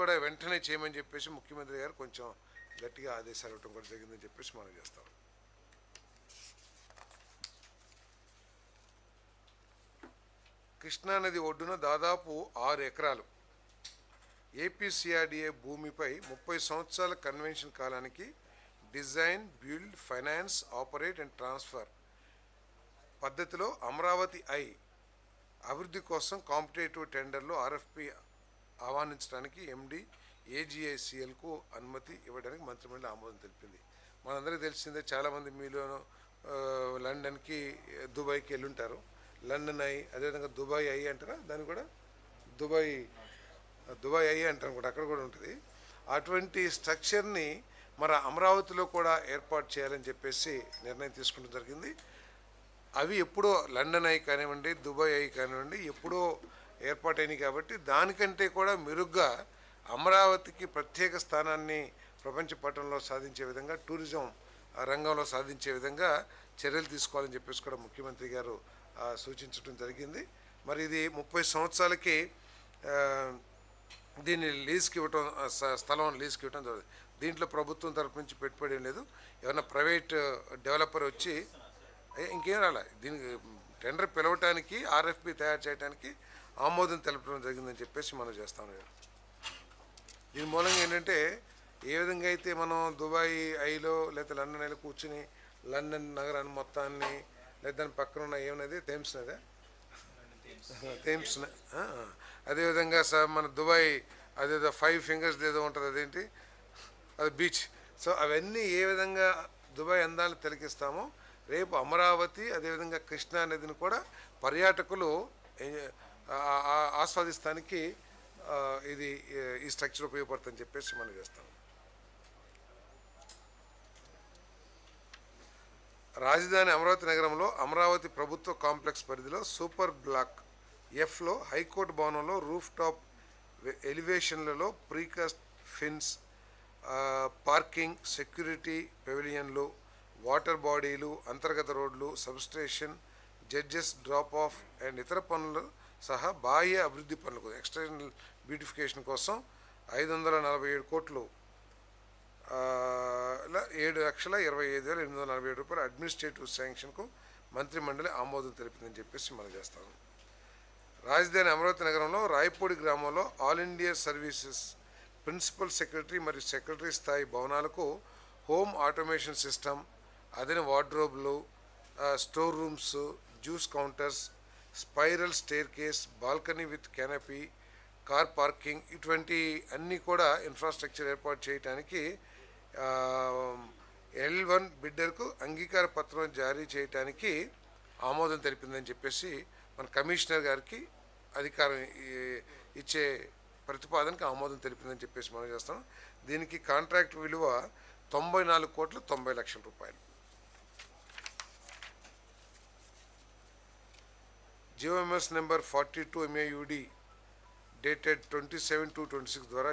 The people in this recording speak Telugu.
కూడా వెంటనే చేయమని చెప్పేసి ముఖ్యమంత్రి గారు కొంచెం గట్టిగా ఆదేశాలు ఇవ్వడం కూడా జరిగిందని చెప్పేసి మనం చేస్తాం. కృష్ణానది ఒడ్డున దాదాపు 6 ఎకరాలు ఏపీసీఆర్డీఏ భూమిపై 30 సంవత్సరాల కన్వెన్షన్ కాలానికి design, build, finance, operate and transfer పద్ధతిలో అమరావతి అభివృద్ధి కోసం కాంపిటేటివ్ టెండర్లో ఆర్ఎఫ్పి ఆహ్వానించడానికి ఎండి ఏజీఐసిఎల్కు అనుమతి ఇవ్వడానికి మంత్రిమండలి ఆమోదం తెలిపింది. మనందరికీ తెలిసిందే, చాలామంది మీలో లండన్కి, దుబాయ్కి వెళ్ళుంటారు. లండన్ అదేవిధంగా దుబాయ్ అంటారా, దాన్ని కూడా దుబాయ్ అంటారు కూడా, అక్కడ కూడా ఉంటుంది. అటువంటి స్ట్రక్చర్ని మన అమరావతిలో కూడా ఏర్పాటు చేయాలని చెప్పేసి నిర్ణయం తీసుకోవడం జరిగింది. అవి ఎప్పుడో లండన్ కానివ్వండి, దుబాయ్ కానివ్వండి ఎప్పుడో ఏర్పాటైనవి కాబట్టి దానికంటే కూడా మెరుగ్గా అమరావతికి ప్రత్యేక స్థానాన్ని ప్రపంచ పటంలో సాధించే విధంగా, టూరిజం రంగంలో సాధించే విధంగా చర్యలు తీసుకోవాలని చెప్పేసి కూడా ముఖ్యమంత్రి గారు సూచించడం జరిగింది. మరి ఇది 30 సంవత్సరాలకి దీన్ని లీజ్కి ఇవ్వటం, స్థలం లీజ్కి ఇవ్వటం జరుగుతుంది. దీంట్లో ప్రభుత్వం తరపు నుంచి పెట్టుబడి ఏం లేదు. ఏమన్నా ప్రైవేట్ డెవలపర్ వచ్చి ఇంకేం రాలే, దీనికి టెండర్ పిలవటానికి, ఆర్ఎఫ్పి తయారు చేయడానికి ఆమోదం తెలపడం జరిగిందని చెప్పేసి మనం చేస్తాం. దీని మూలంగా ఏంటంటే, ఏ విధంగా అయితే మనం దుబాయ్ లేకపోతే లండన్ కూర్చుని లండన్ నగరాన్ని మొత్తాన్ని, లేదా దాని పక్కన ఉన్న ఏమన్నది థేమ్స్ అదేవిధంగా మన దుబాయ్ అదేదో 5 ఫింగర్స్ ఏదో ఉంటుంది, అదేంటి అది బీచ్. సో అవన్నీ ఏ విధంగా దుబాయ్ అందాలు తిలకిస్తామో, రేపు అమరావతి అదేవిధంగా కృష్ణా నదిని కూడా పర్యాటకులు ఆస్వాదిస్తానికి ఈ స్ట్రక్చర్ ఉపయోగపడుతుందని చెప్పేసి మనం చేస్తాం. రాజధాని అమరావతి నగరంలో అమరావతి ప్రభుత్వ కాంప్లెక్స్ పరిధిలో సూపర్ బ్లాక్ ఎఫ్లో హైకోర్టు భవనంలో రూఫ్ టాప్ ఎలివేషన్లలో ప్రీకాస్ట్ ఫిన్స్, పార్కింగ్, సెక్యూరిటీ పెవిలియన్లు, వాటర్ బాడీలు, అంతర్గత రోడ్లు, substation, judges drop off and ఇతర పనులు సహా బాహ్య అభివృద్ధి పనులకు ఎక్స్టర్నల్ బ్యూటిఫికేషన్ కోసం 547 కోట్లు 7,25,847 రూపాయల అడ్మినిస్ట్రేటివ్ శాంక్షన్కు మంత్రిమండలి ఆమోదం తెలిపిందని చెప్పేసి మనం చేస్తాము. రాజధాని అమరావతి నగరంలో రాయపూడి గ్రామంలో all India services principal secretary మరియు సెక్రటరీ స్థాయి భవనాలకు హోమ్ ఆటోమేషన్ సిస్టమ్, అదన వార్డ్రోబ్లు, store rooms, juice counters, spiral staircase, balcony with canopy, car parking, ఇటువంటి అన్నీ కూడా ఇన్ఫ్రాస్ట్రక్చర్ ఏర్పాటు చేయడానికి L1 బిడ్డర్కు అంగీకార పత్రం జారీ చేయడానికి ఆమోదం తెలిపిందని చెప్పేసి మన కమిషనర్ గారికి అధికారం ఇచ్చే ప్రతిపాదనకి ఆమోదం తెలిపిందని చెప్పేసి మనం చేస్తాం. దీనికి కాంట్రాక్ట్ విలువ 94,90,00,000 రూపాయలు. జియోఎంఎస్ నెంబర్ 42 MAUD డేటెడ్ 27/2/26 ద్వారా